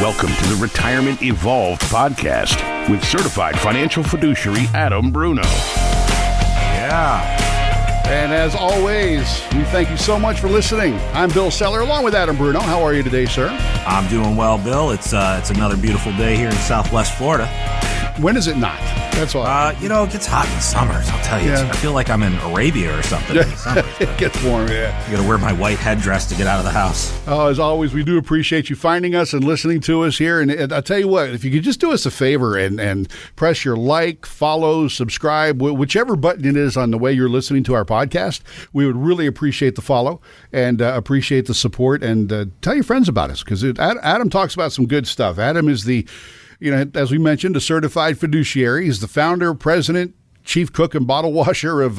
Welcome to the Retirement Evolved podcast with certified financial fiduciary Adam Bruno. Yeah. And as always, we thank you so much for listening. I'm Bill Seller along with Adam Bruno. How are you today, sir? I'm doing well, Bill. It's another beautiful day here in Southwest Florida. When is it not? That's all. It gets hot in the summers, I'll tell you. Yeah. I feel like I'm in Arabia or something in the summers. It gets warm, yeah. I got to wear my white headdress to get out of the house. Oh, as always, we do appreciate you finding us and listening to us here. And I'll tell you what, if you could just do us a favor and press your like, follow, subscribe, whichever button it is on the way you're listening to our podcast, we would really appreciate the follow and appreciate the support. And tell your friends about us, because Adam talks about some good stuff. Adam is as we mentioned, a certified fiduciary. He's the founder, president, chief cook, and bottle washer of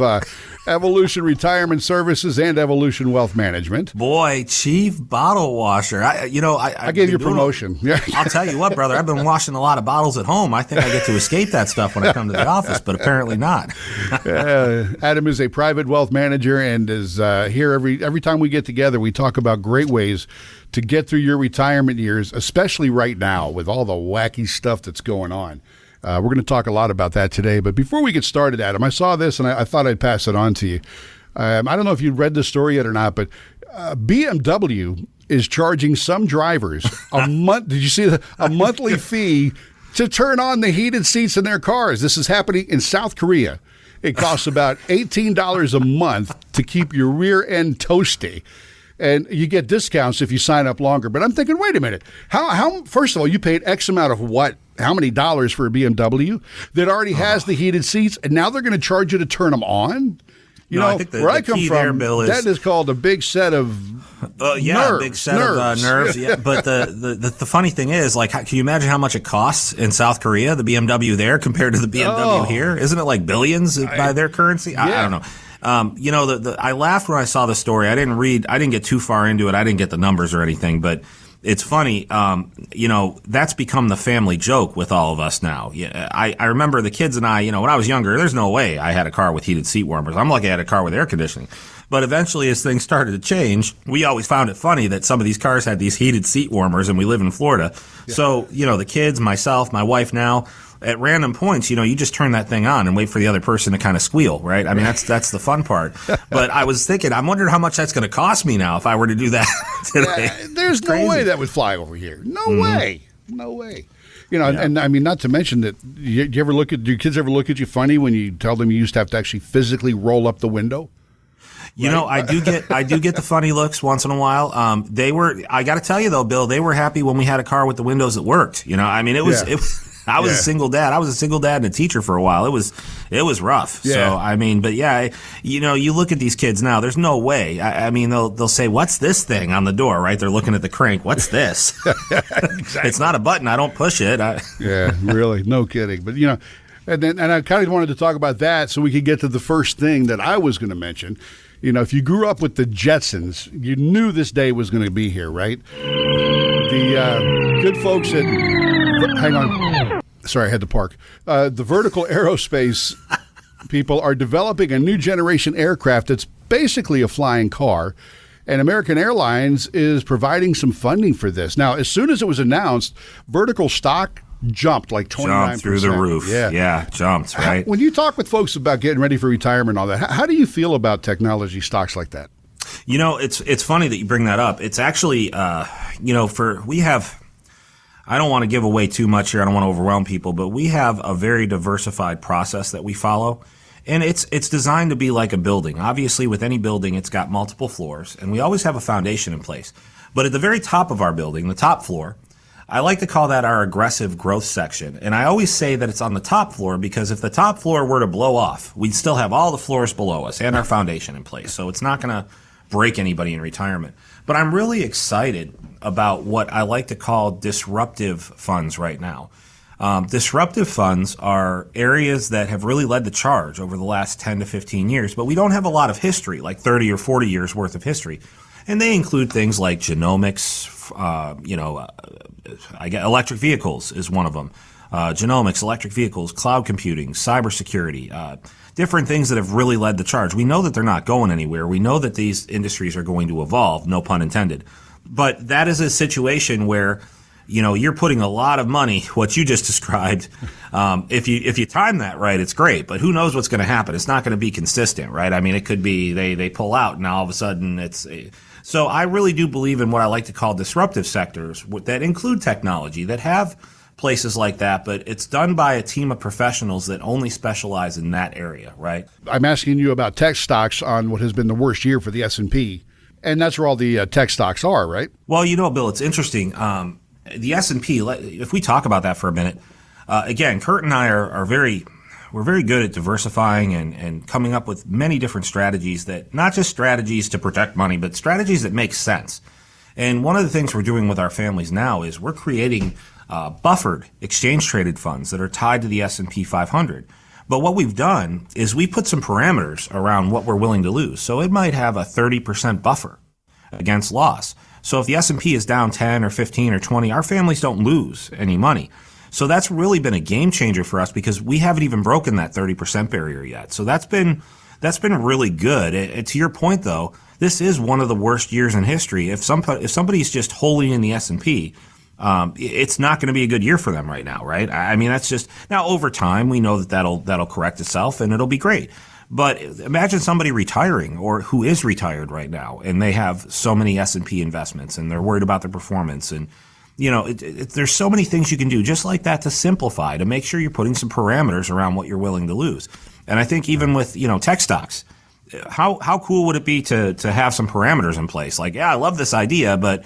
Evolution Retirement Services and Evolution Wealth Management. Boy, chief bottle washer. I gave you a promotion. I'll tell you what, brother. I've been washing a lot of bottles at home. I think I get to escape that stuff when I come to the office, but apparently not. Adam is a private wealth manager and is here every time we get together. We talk about great ways to get through your retirement years, especially right now with all the wacky stuff that's going on. We're going to talk a lot about that today. But before we get started, Adam, I saw this and I thought I'd pass it on to you. I don't know if you read the story yet or not, but BMW is charging some drivers a month. Did you see a monthly fee to turn on the heated seats in their cars? This is happening in South Korea. It costs about $18 a month to keep your rear end toasty. And you get discounts if you sign up longer. But I'm thinking, wait a minute. How? First of all, you paid X amount of what? How many dollars for a BMW that already has the heated seats, and now they're going to charge you to turn them on? I think where I come from, Bill, that is called a big set of nerves. Big set of nerves. Yeah. But the funny thing is, can you imagine how much it costs in South Korea, the BMW there, compared to the BMW here? Isn't it like billions by their currency? I don't know. I laughed when I saw the story. I didn't get too far into it. I didn't get the numbers or anything, but it's funny. That's become the family joke with all of us now. Yeah, I remember the kids and I, when I was younger, there's no way I had a car with heated seat warmers. I'm lucky I had a car with air conditioning. But eventually, as things started to change, we always found it funny that some of these cars had these heated seat warmers, and we live in Florida. Yeah. So, the kids, myself, my wife now, at random points, you just turn that thing on and wait for the other person to kind of squeal, right? I mean, that's the fun part. But I was thinking, I'm wondering how much that's going to cost me now if I were to do that today. There's no way that would fly over here. No way. No way. And I mean, not to mention that, do your kids ever look at you funny when you tell them you used to have to actually physically roll up the window? I do get the funny looks once in a while. I got to tell you though, Bill, they were happy when we had a car with the windows that worked. I was a single dad. I was a single dad and a teacher for a while. It was rough. Yeah. So, I mean, but yeah, you look at these kids now, there's no way. I mean, they'll say, what's this thing on the door, right? They're looking at the crank. What's this? Exactly. It's not a button. I don't push it. Yeah, really. No kidding. But, and I kind of wanted to talk about that so we could get to the first thing that I was going to mention. If you grew up with the Jetsons, you knew this day was going to be here, right? The good folks at... Hang on. Sorry, I had to park. The Vertical Aerospace people are developing a new generation aircraft that's basically a flying car, and American Airlines is providing some funding for this. Now, as soon as it was announced, Vertical stock jumped like 29%. Jumped through the roof. Yeah, jumped, right? When you talk with folks about getting ready for retirement and all that, how do you feel about technology stocks like that? It's funny that you bring that up. It's actually, I don't want to give away too much here. I don't want to overwhelm people, but we have a very diversified process that we follow. And it's designed to be like a building. Obviously, with any building, it's got multiple floors, and we always have a foundation in place. But at the very top of our building, the top floor, I like to call that our aggressive growth section. And I always say that it's on the top floor because if the top floor were to blow off, we'd still have all the floors below us and our foundation in place. So it's not going to break anybody in retirement. But I'm really excited about what I like to call disruptive funds right now. Disruptive funds are areas that have really led the charge over the last 10 to 15 years, but we don't have a lot of history, like 30 or 40 years worth of history. And they include things like genomics, electric vehicles is one of them. Genomics, electric vehicles, cloud computing, cybersecurity, different things that have really led the charge. We know that they're not going anywhere. We know that these industries are going to evolve, no pun intended. But that is a situation where you're putting a lot of money, what you just described. If you time that right, it's great, but who knows what's going to happen? It's not going to be consistent, right? I mean, it could be they pull out and all of a sudden so I really do believe in what I like to call disruptive sectors that include technology, that have places like that, but it's done by a team of professionals that only specialize in that area, right? I'm asking you about tech stocks on what has been the worst year for the S&P, and that's where all the tech stocks are, right? Well, Bill, it's interesting. The S&P, if we talk about that for a minute, again, Kurt and I we're very good at diversifying and coming up with many different strategies that, not just strategies to protect money, but strategies that make sense. And one of the things we're doing with our families now is we're creating buffered exchange traded funds that are tied to the S&P 500. But what we've done is we put some parameters around what we're willing to lose. So it might have a 30% buffer against loss. So if the S&P is down 10 or 15 or 20, our families don't lose any money. So that's really been a game changer for us because we haven't even broken that 30% barrier yet. So that's been really good. To your point, though, this is one of the worst years in history. If somebody's just wholly in the S&P, it's not going to be a good year for them right now, right? I mean, that's just now over time. We know that'll correct itself and it'll be great. But imagine somebody retiring or who is retired right now and they have so many S&P investments and they're worried about their performance. And, there's so many things you can do just like that to simplify, to make sure you're putting some parameters around what you're willing to lose. And I think even with, tech stocks, how cool would it be to have some parameters in place? Like, yeah, I love this idea, but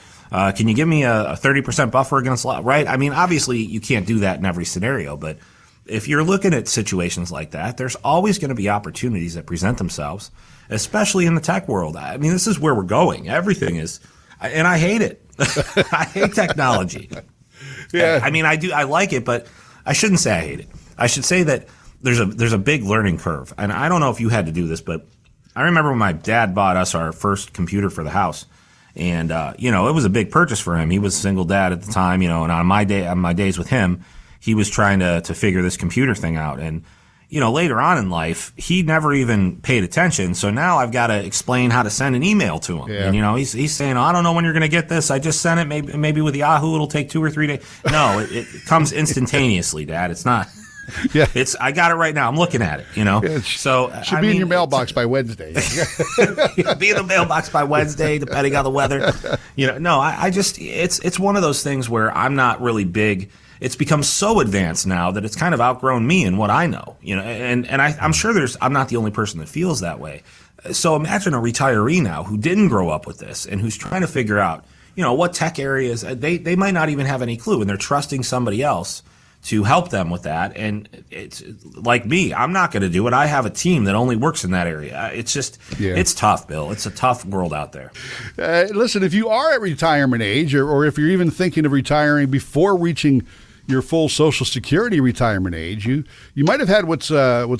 can you give me a 30% buffer against loss, right? I mean, obviously you can't do that in every scenario, but if you're looking at situations like that, there's always going to be opportunities that present themselves, especially in the tech world. I mean, this is where we're going. Everything is, and I hate it. I hate technology. Yeah. I mean, I like it, but I shouldn't say I hate it. I should say that there's a big learning curve. And I don't know if you had to do this, but I remember when my dad bought us our first computer for the house. And, it was a big purchase for him. He was a single dad at the time, and on my days with him, he was trying to figure this computer thing out. And, later on in life, he never even paid attention. So now I've got to explain how to send an email to him. Yeah. And, he's saying, I don't know when you're going to get this. I just sent it. Maybe with Yahoo, it'll take 2 or 3 days. No, it comes instantaneously, Dad. It's not. Yeah. I got it right now. I'm looking at it, Yeah, So should be in your mailbox by Wednesday. Be in the mailbox by Wednesday, depending on the weather. No, I just, it's one of those things where I'm not really big. It's become so advanced now that it's kind of outgrown me and what I know, and I'm sure I'm not the only person that feels that way. So imagine a retiree now who didn't grow up with this and who's trying to figure out, what tech areas they might not even have any clue, and they're trusting somebody else to help them with that. And it's like me, I'm not going to do it. I have a team that only works in that area. It's just, It's tough, Bill. It's a tough world out there. Listen, if you are at retirement age or if you're even thinking of retiring before reaching your full Social Security retirement age, you might have had what's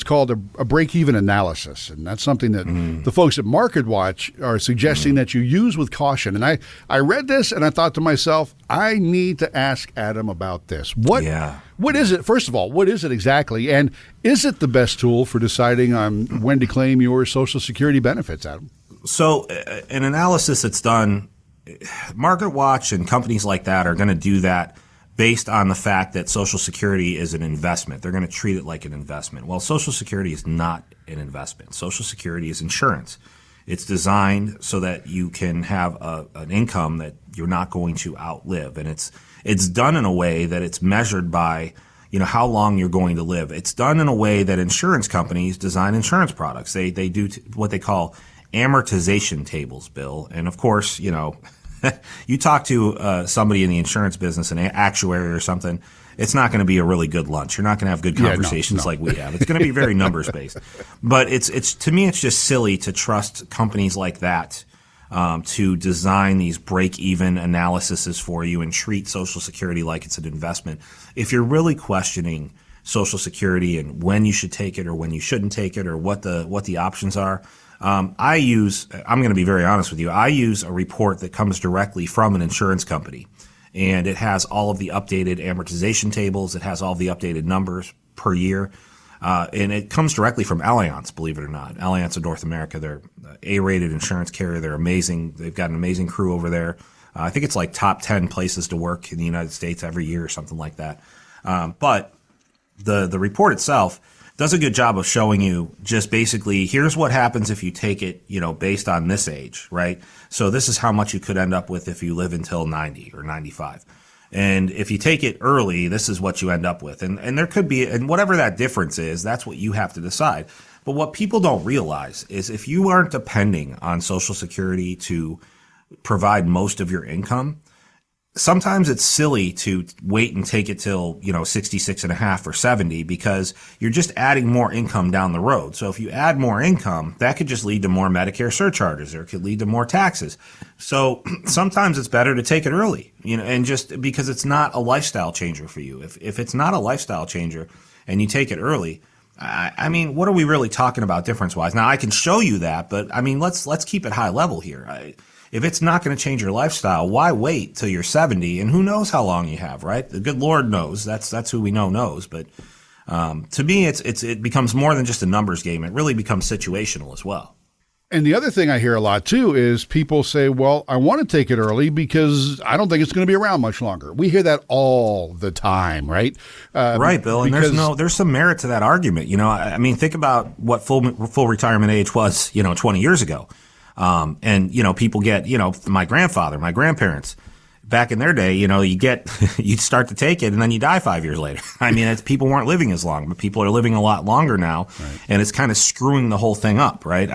called a break-even analysis, and that's something that the folks at MarketWatch are suggesting that you use with caution. And I read this and I thought to myself, I need to ask Adam about this. What is it? First of all, what is it exactly, and is it the best tool for deciding on when to claim your Social Security benefits, Adam? So, an analysis that's done, MarketWatch and companies like that are going to do that based on the fact that Social Security is an investment. They're going to treat it like an investment. Well, Social Security is not an investment. Social Security is insurance. It's designed so that you can have an income that you're not going to outlive. And it's done in a way that it's measured by, how long you're going to live. It's done in a way that insurance companies design insurance products. They do what they call amortization tables, Bill. And of course, you talk to somebody in the insurance business, an actuary or something, it's not going to be a really good lunch. You're not going to have good conversations like we have. It's going to be very numbers based. But it's to me, it's just silly to trust companies like that to design these break-even analyses for you and treat Social Security like it's an investment. If you're really questioning Social Security and when you should take it or when you shouldn't take it or what the options are, I'm going to be very honest with you, I use a report that comes directly from an insurance company, and it has all of the updated amortization tables. It has all the updated numbers per year, and it comes directly from Allianz, believe it or not. Allianz of North America, they're an A-rated insurance carrier. They're amazing. They've got an amazing crew over there. I think it's like top 10 places to work in the United States every year or something like that. But the report itself does a good job of showing you just basically, here's what happens if you take it, based on this age, right? So this is how much you could end up with if you live until 90 or 95. And if you take it early, this is what you end up with. And there could be, and whatever that difference is, that's what you have to decide. But what people don't realize is if you aren't depending on Social Security to provide most of your income, sometimes it's silly to wait and take it till, 66 and a half or 70 because you're just adding more income down the road. So if you add more income, that could just lead to more Medicare surcharges or it could lead to more taxes. So sometimes it's better to take it early, and just because it's not a lifestyle changer for you. If it's not a lifestyle changer and you take it early, I mean, what are we really talking about difference wise? Now I can show you that, but I mean, let's keep it high level here. If it's not going to change your lifestyle, why wait till you're 70? And who knows how long you have, right? The good Lord knows. That's who we know knows. But to me, it becomes more than just a numbers game. It really becomes situational as well. And the other thing I hear a lot too is people say, "Well, I want to take it early because I don't think it's going to be around much longer." We hear that all the time, right? Right, Bill. And there's some merit to that argument. I mean, think about what full retirement age was, 20 years ago. And people get, my grandfather, my grandparents, back in their day, you'd start to take it and then you die 5 years later. I mean, people weren't living as long, but people are living a lot longer now, right. And it's kind of screwing the whole thing up, right?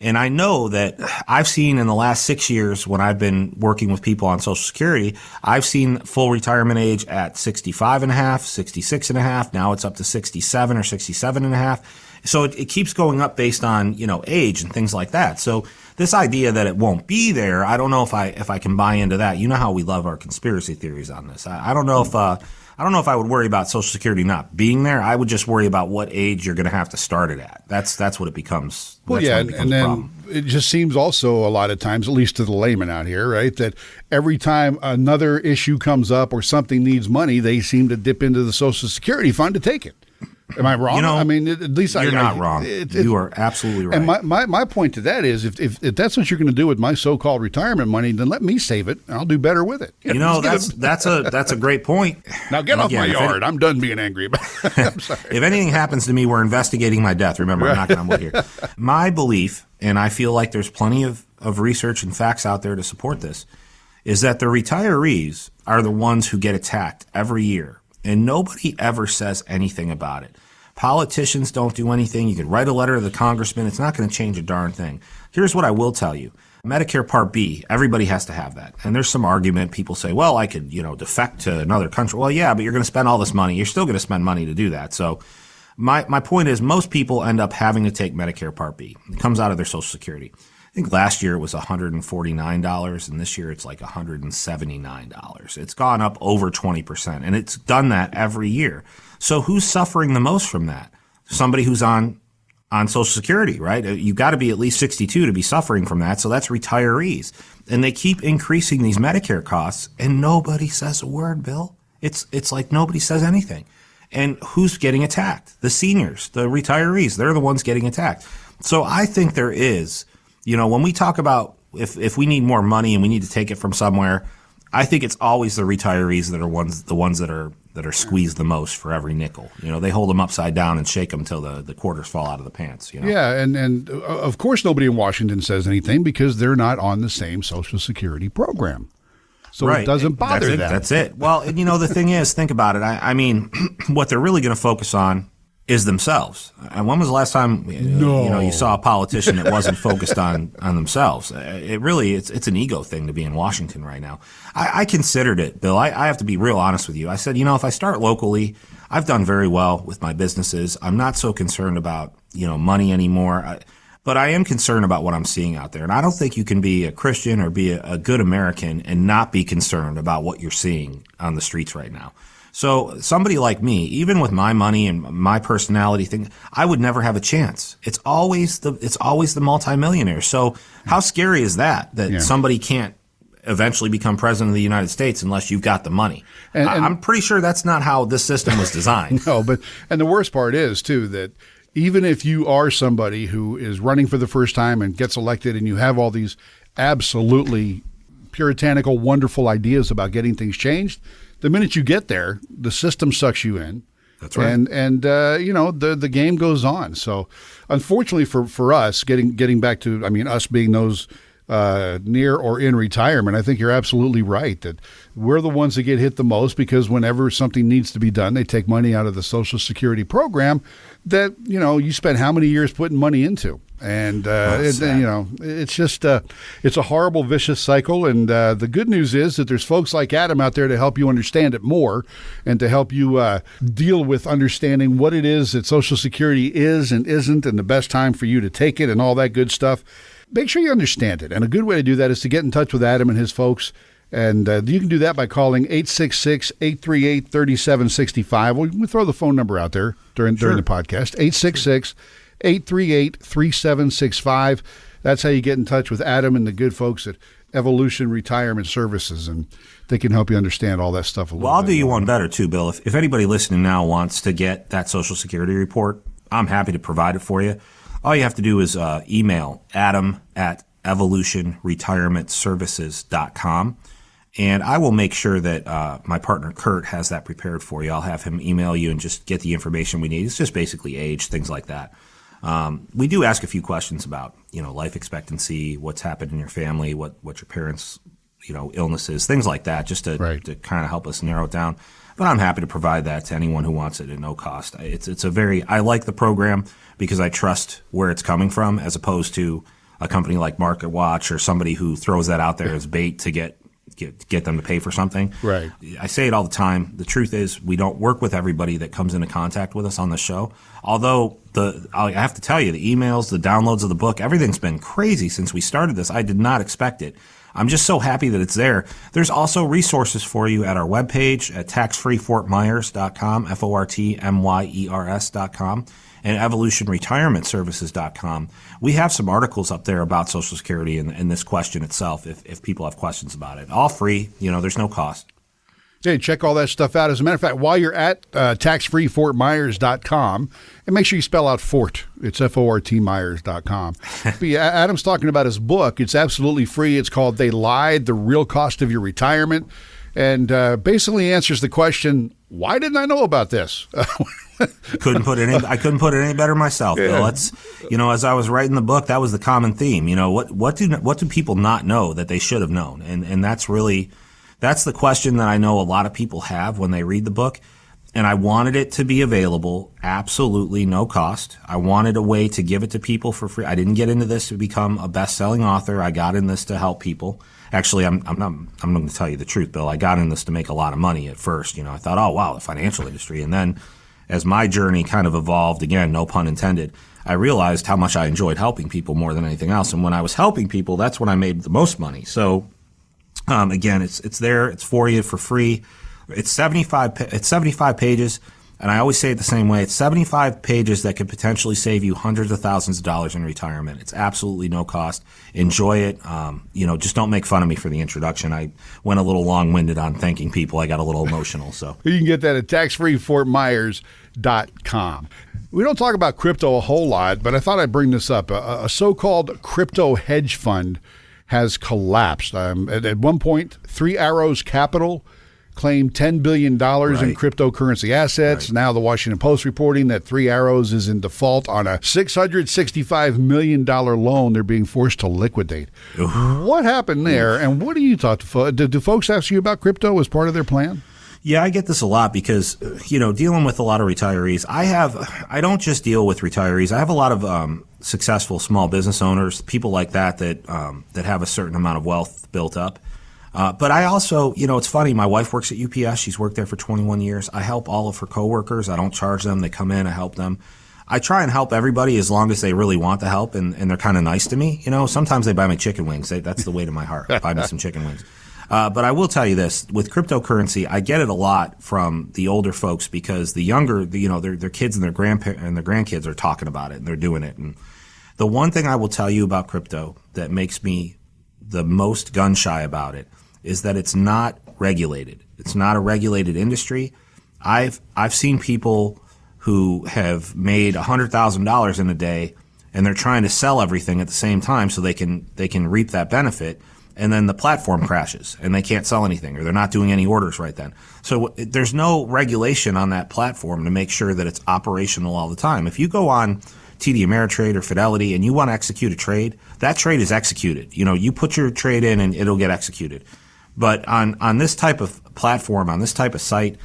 And I know that I've seen in the last 6 years when I've been working with people on Social Security, I've seen full retirement age at 65 and a half, 66 and a half. Now it's up to 67 or 67 and a half. So it keeps going up based on, age and things like that. So this idea that it won't be there, I don't know if I can buy into that. You know how we love our conspiracy theories on this. I don't know if I would worry about Social Security not being there. I would just worry about what age you're going to have to start it at. That's what it becomes. Well, yeah, and then it just seems also a lot of times, at least to the layman out here, right, that every time another issue comes up or something needs money, they seem to dip into the Social Security fund to take it. Am I wrong? I mean, at least you're not wrong. You are absolutely right. And my point to that is, if that's what you're going to do with my so-called retirement money, then let me save it, and I'll do better with it. That's a great point. Now get off my yard. I'm done being angry about it. I'm sorry. If anything happens to me, we're investigating my death. Remember, I'm knocking on wood here. My belief, and I feel like there's plenty of research and facts out there to support this, is that the retirees are the ones who get attacked every year. And nobody ever says anything about it. Politicians don't do anything. You could write a letter to the congressman. It's not going to change a darn thing. Here's what I will tell you. Medicare Part B, everybody has to have that. And there's some argument. People say, well, I could, defect to another country. Well, yeah, but you're going to spend all this money. You're still going to spend money to do that. So my point is most people end up having to take Medicare Part B. It comes out of their Social Security. I think last year it was $149, and this year it's like $179. It's gone up over 20%, and it's done that every year. So who's suffering the most from that? Somebody who's on Social Security, right? You got to be at least 62 to be suffering from that, so that's retirees. And they keep increasing these Medicare costs, and nobody says a word, Bill. It's like nobody says anything. And who's getting attacked? The seniors, the retirees, they're the ones getting attacked. So I think there is... when we talk about if we need more money and we need to take it from somewhere, I think it's always the retirees that are the ones that are squeezed the most for every nickel. They hold them upside down and shake them till the quarters fall out of the pants. Yeah, and of course nobody in Washington says anything because they're not on the same Social Security program. So right. It doesn't bother them. That's it. Well, the thing is, think about it. I mean, what they're really going to focus on is themselves. And when was the last time you saw a politician that wasn't focused on themselves? It's an ego thing to be in Washington right now. I considered it, Bill. I have to be real honest with you. I said, if I start locally, I've done very well with my businesses. I'm not so concerned about, money anymore. But I am concerned about what I'm seeing out there. And I don't think you can be a Christian or be a good American and not be concerned about what you're seeing on the streets right now. So somebody like me, even with my money and my personality thing, I would never have a chance. It's always the multimillionaire. So how scary is that somebody can't eventually become president of the United States unless you've got the money? And I'm pretty sure that's not how this system was designed. No, and the worst part is too that even if you are somebody who is running for the first time and gets elected and you have all these absolutely puritanical, wonderful ideas about getting things changed. The minute you get there, the system sucks you in. That's right. And the game goes on. So unfortunately for us, getting back to, us being those near or in retirement, I think you're absolutely right that we're the ones that get hit the most, because whenever something needs to be done, they take money out of the Social Security program that, you spent how many years putting money into. And, it's just, it's a horrible, vicious cycle. And the good news is that there's folks like Adam out there to help you understand it more and to help you deal with understanding what it is that Social Security is and isn't, and the best time for you to take it and all that good stuff. Make sure you understand it. And a good way to do that is to get in touch with Adam and his folks. And you can do that by calling 866-838-3765. We'll throw the phone number out there during the podcast, 866-838-3765. That's how you get in touch with Adam and the good folks at Evolution Retirement Services, and they can help you understand all that stuff a little bit. Well, I'll do you one better, too, Bill. If anybody listening now wants to get that Social Security report, I'm happy to provide it for you. All you have to do is email adam@evolutionretirementservices.com. And I will make sure that my partner Kurt has that prepared for you. I'll have him email you and just get the information we need. It's just basically age, things like that. We do ask a few questions about, life expectancy, what's happened in your family, what your parents, illnesses, things like that, just to kind of help us narrow it down. But I'm happy to provide that to anyone who wants it at no cost. I like the program because I trust where it's coming from, as opposed to a company like MarketWatch or somebody who throws that out there as bait to get them to pay for something. Right. I say it all the time. The truth is, we don't work with everybody that comes into contact with us on the show. Although I have to tell you, the emails, the downloads of the book, everything's been crazy since we started this. I did not expect it. I'm just so happy that it's there. There's also resources for you at our webpage at taxfreefortmyers.com, FORTMYERS.com, and evolutionretirementservices.com. We have some articles up there about Social Security and this question itself, if people have questions about it. All free, there's no cost. Hey, check all that stuff out. As a matter of fact, while you're at taxfreefortmyers.com, and make sure you spell out Fort. It's FORTMyers.com. But yeah, Adam's talking about his book. It's absolutely free. It's called They Lied, The Real Cost of Your Retirement. And basically answers the question, why didn't I know about this? I couldn't put it any better myself, Bill. It's, as I was writing the book, that was the common theme. What do people not know that they should have known? And that's the question that I know a lot of people have when they read the book. And I wanted it to be available, absolutely no cost. I wanted a way to give it to people for free. I didn't get into this to become a best-selling author. I got in this to help people. Actually, I'm going to tell you the truth, Bill. I got in this to make a lot of money at first. I thought, oh, wow, the financial industry. And then as my journey kind of evolved, again, no pun intended, I realized how much I enjoyed helping people more than anything else. And when I was helping people, that's when I made the most money. So, again, it's there. It's for you for free. It's 75 pages. And I always say it the same way. It's 75 pages that could potentially save you hundreds of thousands of dollars in retirement. It's absolutely no cost. Enjoy it. Just don't make fun of me for the introduction. I went a little long-winded on thanking people. I got a little emotional. So you can get that at taxfreefortmyers.com. We don't talk about crypto a whole lot, but I thought I'd bring this up. A so-called crypto hedge fund has collapsed. At one point, Three Arrows Capital claimed $10 billion in cryptocurrency assets. Right. Now the Washington Post reporting that Three Arrows is in default on a $665 million loan they're being forced to liquidate. Oof. What happened there, and what do you talk to do folks ask you about crypto as part of their plan? Yeah, I get this a lot because, dealing with a lot of retirees, I don't just deal with retirees. I have a lot of successful small business owners, people like that have a certain amount of wealth built up. But I also, it's funny. My wife works at UPS. She's worked there for 21 years. I help all of her coworkers. I don't charge them. They come in. I help them. I try and help everybody as long as they really want the help and they're kind of nice to me. Sometimes they buy me chicken wings. That's the way to my heart. Buy me some chicken wings. But I will tell you this. With cryptocurrency, I get it a lot from the older folks because the younger, their kids and their grandkids are talking about it and they're doing it. And the one thing I will tell you about crypto that makes me the most gun shy about it is that it's not regulated. It's not a regulated industry. I've seen people who have made $100,000 in a day and they're trying to sell everything at the same time so they can reap that benefit. and then the platform crashes and they can't sell anything or they're not doing any orders right then. So there's no regulation on that platform to make sure that it's operational all the time. If you go on TD Ameritrade or Fidelity and you want to execute a trade, that trade is executed. You put your trade in and it'll get executed. But on this type of platform, on this type of site,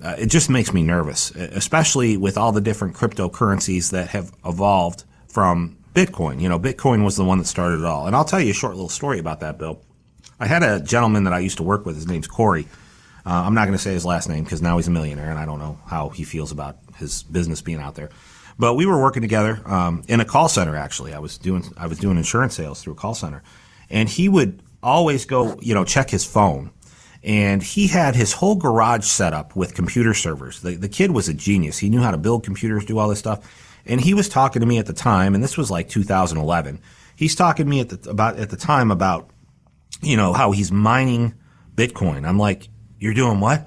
it just makes me nervous, especially with all the different cryptocurrencies that have evolved from Bitcoin. Bitcoin was the one that started it all. And I'll tell you a short little story about that, Bill. I had a gentleman that I used to work with. His name's Corey. I'm not going to say his last name because now he's a millionaire, and I don't know how he feels about his business being out there. But we were working together in a call center. Actually, I was doing insurance sales through a call center, and he would always go, check his phone. And he had his whole garage set up with computer servers. The kid was a genius. He knew how to build computers, do all this stuff. And he was talking to me at the time, and this was like 2011. He's talking to me at the time about, how he's mining Bitcoin. I'm like, you're doing what?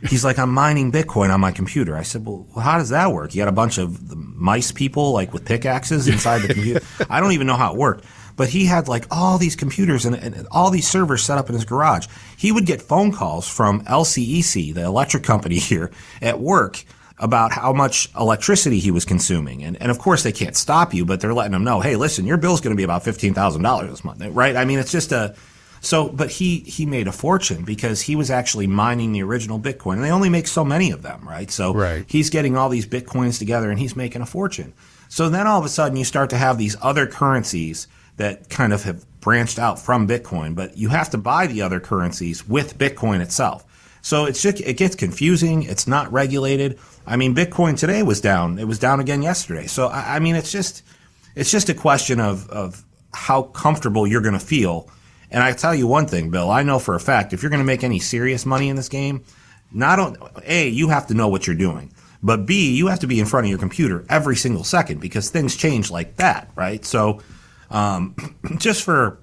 He's like, I'm mining Bitcoin on my computer. I said, well, how does that work? You got a bunch of mice people like with pickaxes inside the computer. I don't even know how it worked. But he had like all these computers and all these servers set up in his garage. He would get phone calls from LCEC, the electric company here at work, about how much electricity he was consuming. And of course they can't stop you, but they're letting him know, hey, listen, your bill's going to be about $15,000 this month, right? I mean, it's just but he made a fortune because he was actually mining the original Bitcoin. And they only make so many of them, right? So He's getting all these Bitcoins together and he's making a fortune. So then all of a sudden you start to have these other currencies that kind of have branched out from Bitcoin, but you have to buy the other currencies with Bitcoin itself. So it gets confusing. It's not regulated. I mean, Bitcoin today was down. It was down again yesterday. So I mean, it's just a question of how comfortable you're going to feel. And I tell you one thing, Bill, I know for a fact, if you're going to make any serious money in this game, you have to know what you're doing. But B, you have to be in front of your computer every single second because things change like that, right? So just for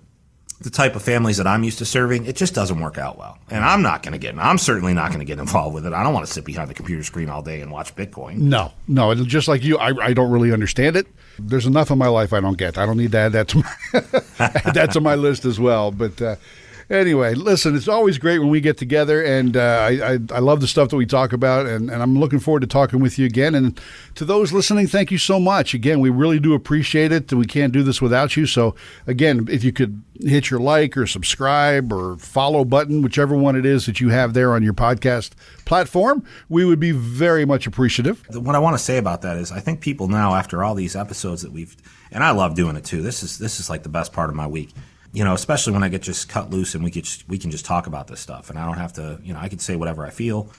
the type of families that I'm used to serving, it just doesn't work out well. And I'm certainly not going to get involved with it. I don't want to sit behind the computer screen all day and watch Bitcoin. No, just like you, I don't really understand it. There's enough in my life I don't get. I don't need to add that to my list as well. But anyway, listen, it's always great when we get together, and I love the stuff that we talk about, and I'm looking forward to talking with you again. And to those listening, thank you so much. Again, we really do appreciate it. We can't do this without you. So, again, if you could hit your like or subscribe or follow button, whichever one it is that you have there on your podcast platform, we would be very much appreciative. What I want to say about that is I think people now, after all these episodes that and I love doing it too. This is like the best part of my week. Especially when I get just cut loose and we can just talk about this stuff, and I don't have to, I can say whatever I feel.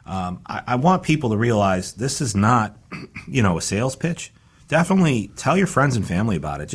I want people to realize this is not, a sales pitch. Definitely tell your friends and family about it.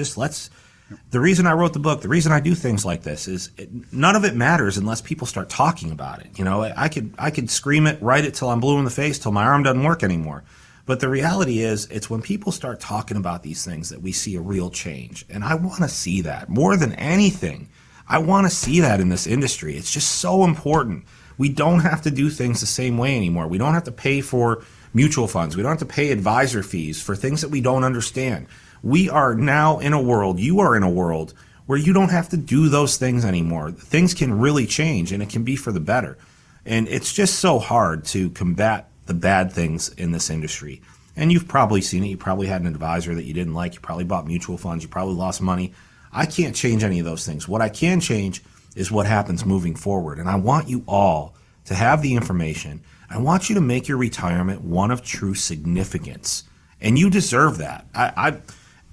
The reason I wrote the book, the reason I do things like this is none of it matters unless people start talking about it. I could scream it, write it till I'm blue in the face, till my arm doesn't work anymore. But the reality is, it's when people start talking about these things that we see a real change. And I want to see that more than anything. I want to see that in this industry. It's just so important. We don't have to do things the same way anymore. We don't have to pay for mutual funds. We don't have to pay advisor fees for things that we don't understand. We are now in a world, you are in a world, where you don't have to do those things anymore. Things can really change, and it can be for the better. And it's just so hard to combat the bad things in this industry. And you've probably seen it. You probably had an advisor that you didn't like. You probably bought mutual funds. You probably lost money. I can't change any of those things. What I can change is what happens moving forward. And I want you all to have the information. I want you to make your retirement one of true significance. And you deserve that.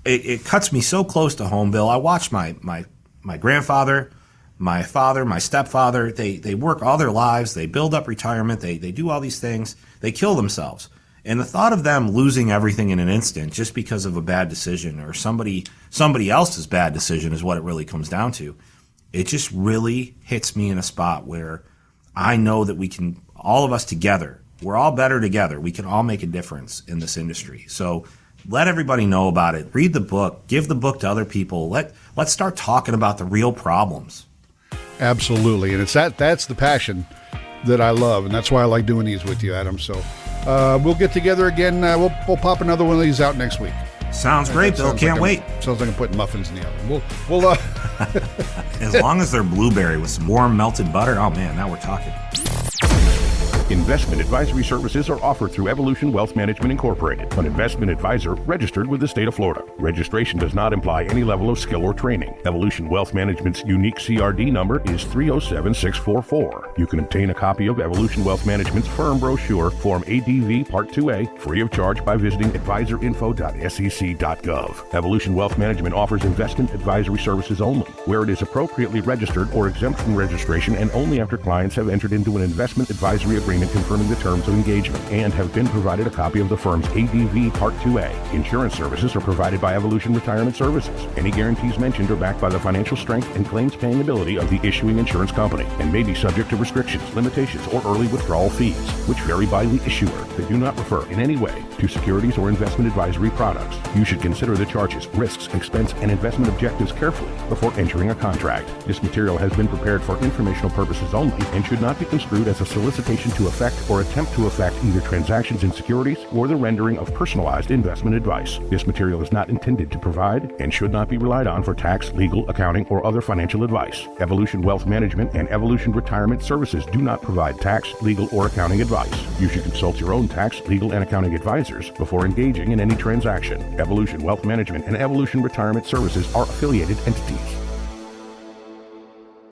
It cuts me so close to home, Bill. I watched my grandfather, my father, my stepfather, they work all their lives. They build up retirement. They do all these things. They kill themselves. And the thought of them losing everything in an instant just because of a bad decision or somebody else's bad decision is what it really comes down to. It just really hits me in a spot where I know that we can, all of us together, we're all better together. We can all make a difference in this industry. So let everybody know about it. Read the book. Give the book to other people. Let's start talking about the real problems. Absolutely. And that's the passion that I love, and that's why I like doing these with you, Adam. So we'll get together again. We'll pop another one of these out next week. Sounds great, Bill. Can't wait. Sounds like I'm putting muffins in the oven. We'll As long as they're blueberry with some warm melted butter, oh man, now we're talking. Investment advisory services are offered through Evolution Wealth Management Incorporated, an investment advisor registered with the state of Florida. Registration does not imply any level of skill or training. Evolution Wealth Management's unique CRD number is 307644. You can obtain a copy of Evolution Wealth Management's firm brochure, Form ADV Part 2A, free of charge by visiting advisorinfo.sec.gov. Evolution Wealth Management offers investment advisory services only, where it is appropriately registered or exempt from registration, and only after clients have entered into an investment advisory agreement confirming the terms of engagement and have been provided a copy of the firm's ADV Part 2A. Insurance services are provided by Evolution Retirement Services. Any guarantees mentioned are backed by the financial strength and claims paying ability of the issuing insurance company and may be subject to restrictions, limitations, or early withdrawal fees, which vary by the issuer. They do not refer in any way to securities or investment advisory products. You should consider the charges, risks, expense, and investment objectives carefully before entering a contract. This material has been prepared for informational purposes only and should not be construed as a solicitation to affect or attempt to affect either transactions in securities or the rendering of personalized investment advice. This material is not intended to provide and should not be relied on for tax, legal, accounting, or other financial advice. Evolution Wealth Management and Evolution Retirement Services do not provide tax, legal, or accounting advice. You should consult your own tax, legal, and accounting advisors before engaging in any transaction. Evolution Wealth Management and Evolution Retirement Services are affiliated entities.